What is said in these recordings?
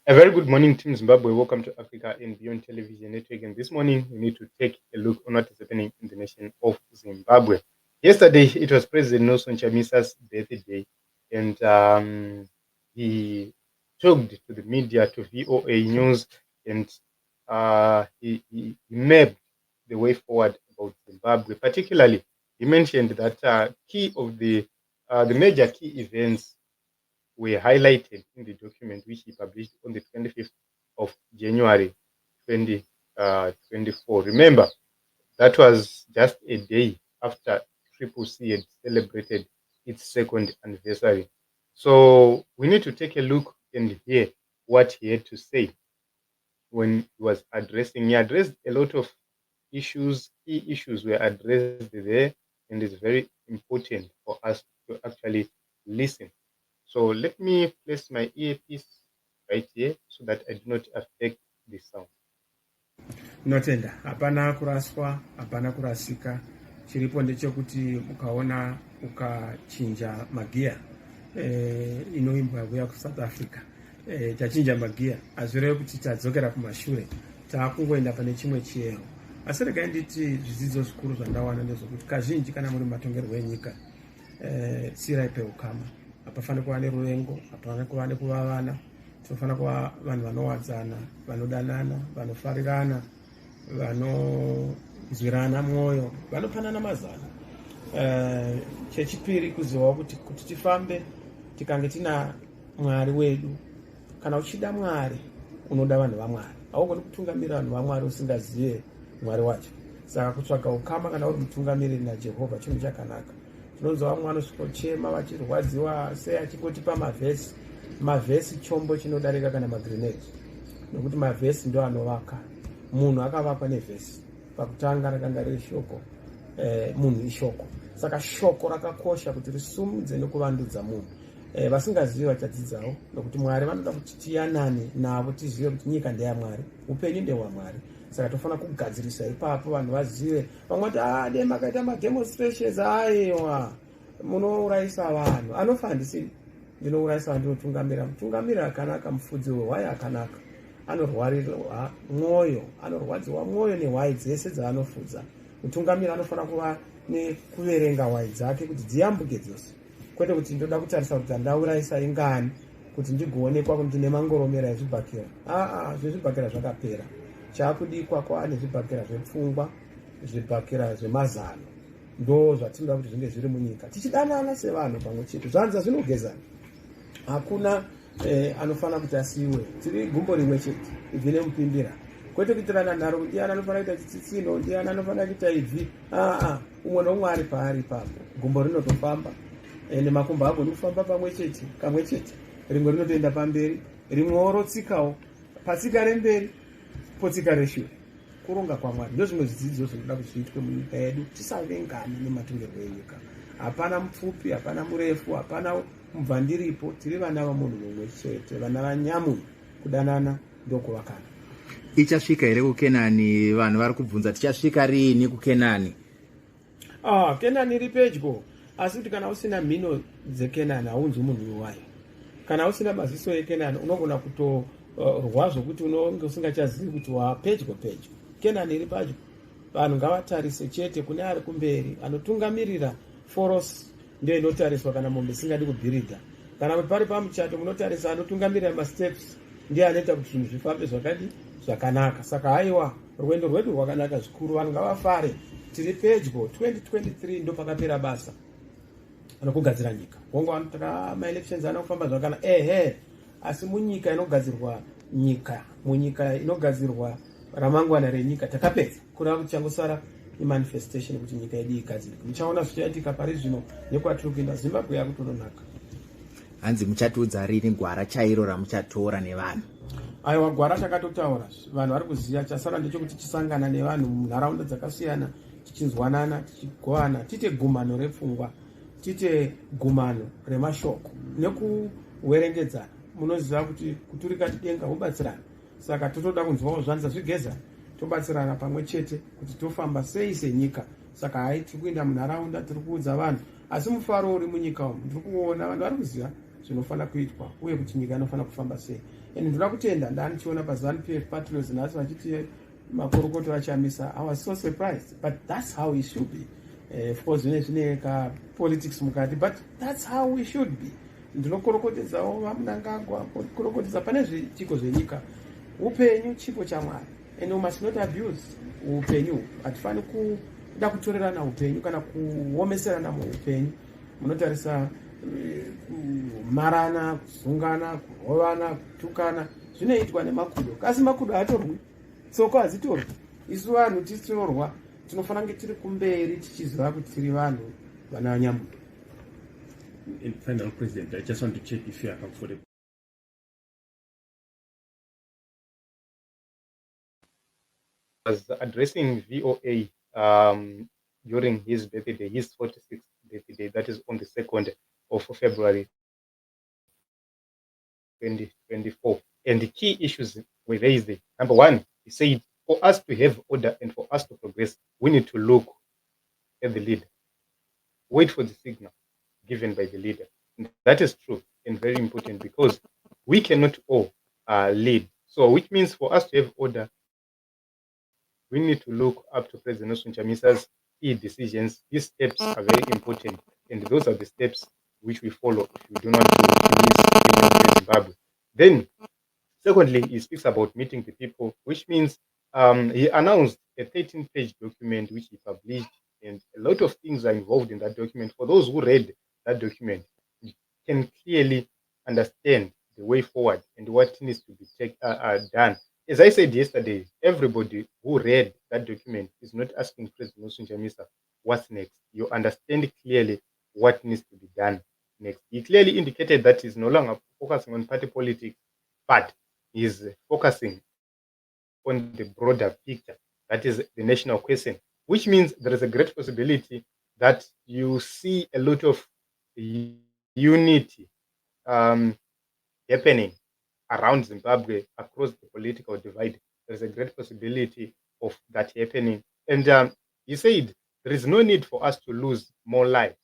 A very good morning, Team Zimbabwe. Welcome to Africa and Beyond Television Network. And this morning, we need to take a look on what is happening in the nation of Zimbabwe. Yesterday, it was President Nelson Chamisa's birthday, and he talked to the media, to VOA News, and he mapped the way forward about Zimbabwe. Particularly, he mentioned that the major key events were highlighted in the document which he published on the 25th of January 2024. Remember, that was just a day after Triple C had celebrated its second anniversary. So we need to take a look and hear what he had to say when he was addressing. He addressed a lot of issues, key issues were addressed there, and it's very important for us to actually listen. So let me place my earpiece right here so that I do not affect the sound. Notenda hapana kuraswa, hapana kurasika. Chiripo ndechekuti mukaona ukachinja magia inoimbwa kuya kuSouth Africa, tachinja magia azvirevi kuti tadzokera kumashure, taakungoenda pane chimwe chiyero. Asi regai nditi zvidzidzo zvikuru zvandawana ndezvokuti kazhinji kana muri matongerwo enyika, sirai peukama. Hapafani kuva neruvengo, hapafani kuva nekuvavana. Tinofana kuva vanhu vanowadzana, vanodanana, vanofarirana, vanonzwirana mwoyo, vanopanana mazano. Chechipiri kuzivawo kuti tifambe tikange tina Mwari wedu. Kana uchida Mwari, unoda vanhu vaMwari. Haugoni kutungamira vanhu vaMwari usingazive Mwari wacho. Saka kutsvaga ukama kana uri mutungamiriri naJehovha chinhu chakanaka. Tinonzwa vamwe vanosvikochema vachirwadziwa sei achikotipa mavhesi chombo chinodarika kana magrenade, nokuti mavhesi ndo anovaka. Munhu akavakwa nevhesi. Pakutanga rakanga riri shoko, munhu ishoko. Saka shoko rakakosha kuti risumudze nekuvandudza munhu. Vasingazivi vachadzidzawo, nokuti Mwari vanoda kuti tiyanane navo, tizive kuti nyika ndeyaMwari, upenyu ndehwaMwari. Saka tofana kugadzirisa ipapo vanhu vazive. Vamwe vati dei makaita mademonstrations, aiwa munourayisa vanhu. Anofa handisini ndinourayisa vanhu, ndinotungamira. Mutungamira akanaka, mufudzi wehwai akanaka, anorwarirwa mwoyo, anorwadziwa mwoyo nehwai dzese dzaanofudza. Mutungamira anofana kuva nekuverenga hwai dzake kuti dziyambuke dzose, kwete kuti ndoda kutarisa kuti ndaurayisa ingani kuti ndigoonekwa kuti ndine mangoromera ezvibhakera. Zvezvibhakera zvakapera. Chaakudikwa kwaane zvibhakera zvepfungwa, zvibhakera zvemazano. Ndo zvatinoda kuti zvinge zviri munyika, tichidanana sevanhu pamwe chete. Zvanza zvinogezana, hakuna anofana kuti asiyiwe. Tiri gumbo rimwe chete, ibvi nemupimbira. Kwete kuitirana nharo, ndiani anofana kuita chitsitsino, ndiani anofana kuita ibvi. Umwe noumwe ari paari ipapo. Gumbo rinotofamba, nemakumbo agoni kufamba pamwe chete, kamwe chete. Rimwe rinotoenda pamberi, rimwewo rotsikawo. Patsika remberi, potsika reshure. Kuronga kwaMwari ndo zvimwe zvidzidzo zvinoda kuti zviitwe munyika yedu. Tisavengane nematongerwo enyika. Hapana mupfupi, hapana murefu, hapana mubvandiripo. Tiri vana vamunhu mumwe chete, vana vanyamunhu. Kudanana ndokuvakana. Ichasvika here kuKenani? Vanhu vari kubvunza tichasvika rini kuKenani? Kenani iri pedyo, asi kuti kana usina mhino dzeKenani haunzi munhu wewayo. Kana usina maziso eKenani unogona kutorwa zvokuti unonge usingachazivi kuti wapedyo. Kenani iri padyo. Vanhu ngavatarise chete kune ari kumberi, anotungamirira. Foros ndio inotariswa kana mombe isingadi kubhiridha. Kana pari pamuchato munotarisa anotungamirira masteps, ndiye anoita kuti zvinhu zvifambe zvakanaka. Saka haiwa, rwendo rwedu rwakanaka zvikuru, vanhu ngavafare. Tiri pedyo, 2023 ndo pakapera basa anokugadzira nyika. Wongo vanotaka ma-elections anofamba zvakanaka. Asi munyika inogadzirwa nyika, munyika inogadzirwa ramangwana renyika, takapedza. Kurava kuchangosara imanifestation kuti nyika yedu igadzirwe. Muchaona zvichaitika pari zvino nekwatiri kuenda. Zimbabwe yakutonaka. Hanzi muchatiudza rini gwara chairo ramuchatora nevanhu? Aiwa, gwara takatotaura, vanhu vari kuziva. Chasara ndechekuti tisangana nevanhu munharaunda dzakasiyana, tichinzwanana, tichigovana, tite gumano repfungwa, tite gumano remashoko nekuwerengedzana. Munoziva kuti kuturika denga ubatsirana. Saka totoda kunzwawo zvanza zvigezana, tobatsirana pamwe chete kuti tofamba sei senyika. Saka hai tiri kuenda munharaunda, tiri kuudza vanhu, asi mufaro uri munyika umu. Ndiri kuona vanhu vari kuziva zvinofanira kuitwa uye kuti nyika inofanira kufamba sei. And ndinoda kutenda ndanichiona paZANU-PF patriots nhasi vachiti makorokota vachamisa. I was so surprised, but that's how it should be. Of course zvine politics mukati, but that's how we should be. Ndinokorokotedzawo vamunangagwa korokotedza pane zvichiko zvenyika. Upenyu chipo chaMwari, and we must not abuse upenyu. Hatifani kuda kutorerana upenyu kana kuomeserana muupenyu. Munotarisa kumarana, kuzungana, kurovana, kutukana, zvinoitwa nemakudo. Kasi makudo haatorwi, tsoko hadzitorwi. Isu vanhu tichitorwa tinofanira kunge tiri kumberi tichiziva kuti tiri vanhu vana nyamudo. In final, President, I just want to check if you are comfortable. Was addressing VOA during his birthday, his 46th birthday, that is on the 2nd of February 2024. And the key issues were raised. Number one, he said, for us to have order and for us to progress, we need to look at the leader. Wait for the signal given by the leader. And that is true and very important because we cannot all lead. So which means for us to have order, we need to look up to President Nelson Chamisa's key decisions. These steps are very important, and those are the steps which we follow if we do not release Zimbabwe. Then, secondly, he speaks about meeting the people, which means he announced a 13-page document which he published, and a lot of things are involved in that document. For those who read that document, you can clearly understand the way forward and what needs to be done. As I said yesterday, everybody who read that document is not asking President Nelson Chamisa what's next. You understand clearly what needs to be done next. He clearly indicated that he's no longer focusing on party politics, but he's focusing on the broader picture. That is the national question, which means there is a great possibility that you see a lot of unity happening around Zimbabwe across the political divide. There's a great possibility of that happening. And he said there is no need for us to lose more lives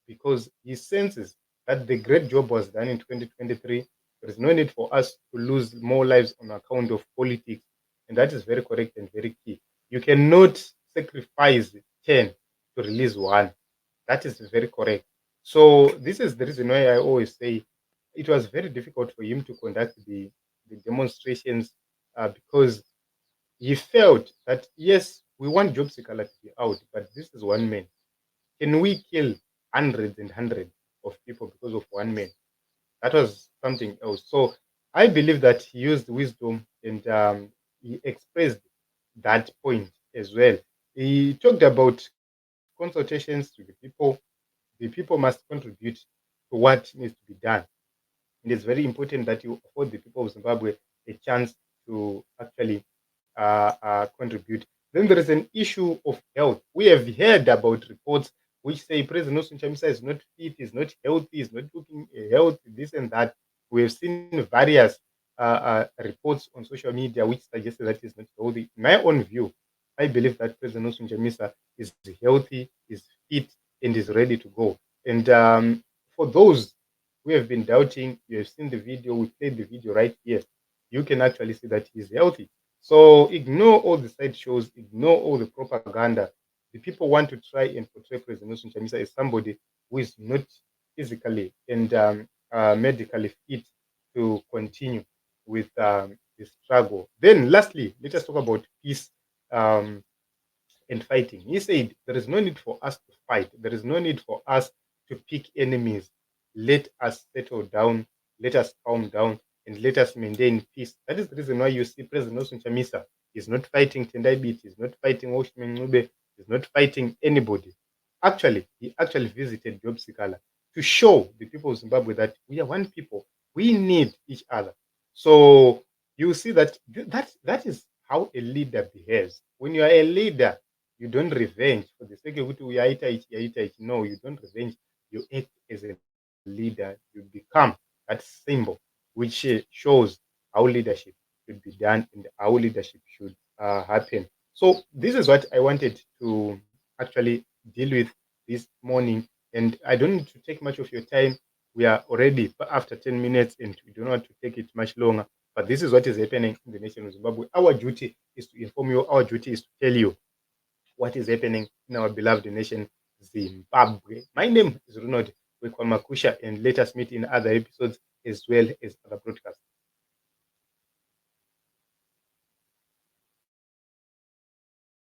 because he senses that the great job was done in 2023. There is no need for us to lose more lives on account of politics. And that is very correct and very key. You cannot sacrifice 10 to release 1. That is very correct. So this is the reason why I always say it was very difficult for him to conduct the demonstrations because he felt that, yes, we want Job Sikala to be out, but this is one man. Can we kill hundreds and hundreds of people because of one man? That was something else. So I believe that he used wisdom and he expressed that point as well. He talked about consultations to the people. The people must contribute to what needs to be done. And it's very important that you afford the people of Zimbabwe a chance to actually contribute. Then there is an issue of health. We have heard about reports which say President Nelson Chamisa is not fit, is not healthy, is not looking healthy, this and that. We have seen various reports on social media which suggest that he's not healthy. In my own view, I believe that President Nelson Chamisa is healthy, is fit, and is ready to go. And for those who have been doubting, you have seen the video, we played the video right here. You can actually see that he's healthy. So ignore all the side shows, ignore all the propaganda. The people want to try and portray President Nelson Chamisa as somebody who is not physically and medically fit to continue with the struggle. Then lastly, let us talk about peace and fighting. He said there is no need for us to fight. There is no need for us to pick enemies. Let us settle down, let us calm down, and let us maintain peace. That is the reason why you see President Nelson Chamisa is not fighting Tendai Biti, is not fighting Oshman Nube, is not fighting anybody. Actually, he actually visited Job Sikala to show the people of Zimbabwe that we are one people. We need each other. So you see that that is how a leader behaves. When you are a leader, you don't revenge for the sake of it. No, you don't revenge. You act as a leader. You become that symbol which shows how leadership should be done and how leadership should happen. So this is what I wanted to actually deal with this morning. And I don't need to take much of your time. We are already after 10 minutes and we don't want to take it much longer. But this is what is happening in the nation of Zimbabwe. Our duty is to inform you. Our duty is to tell you what is happening in our beloved nation, Zimbabwe. My name is Ronald Wekwamakusha, and let us meet in other episodes as well as other broadcasts.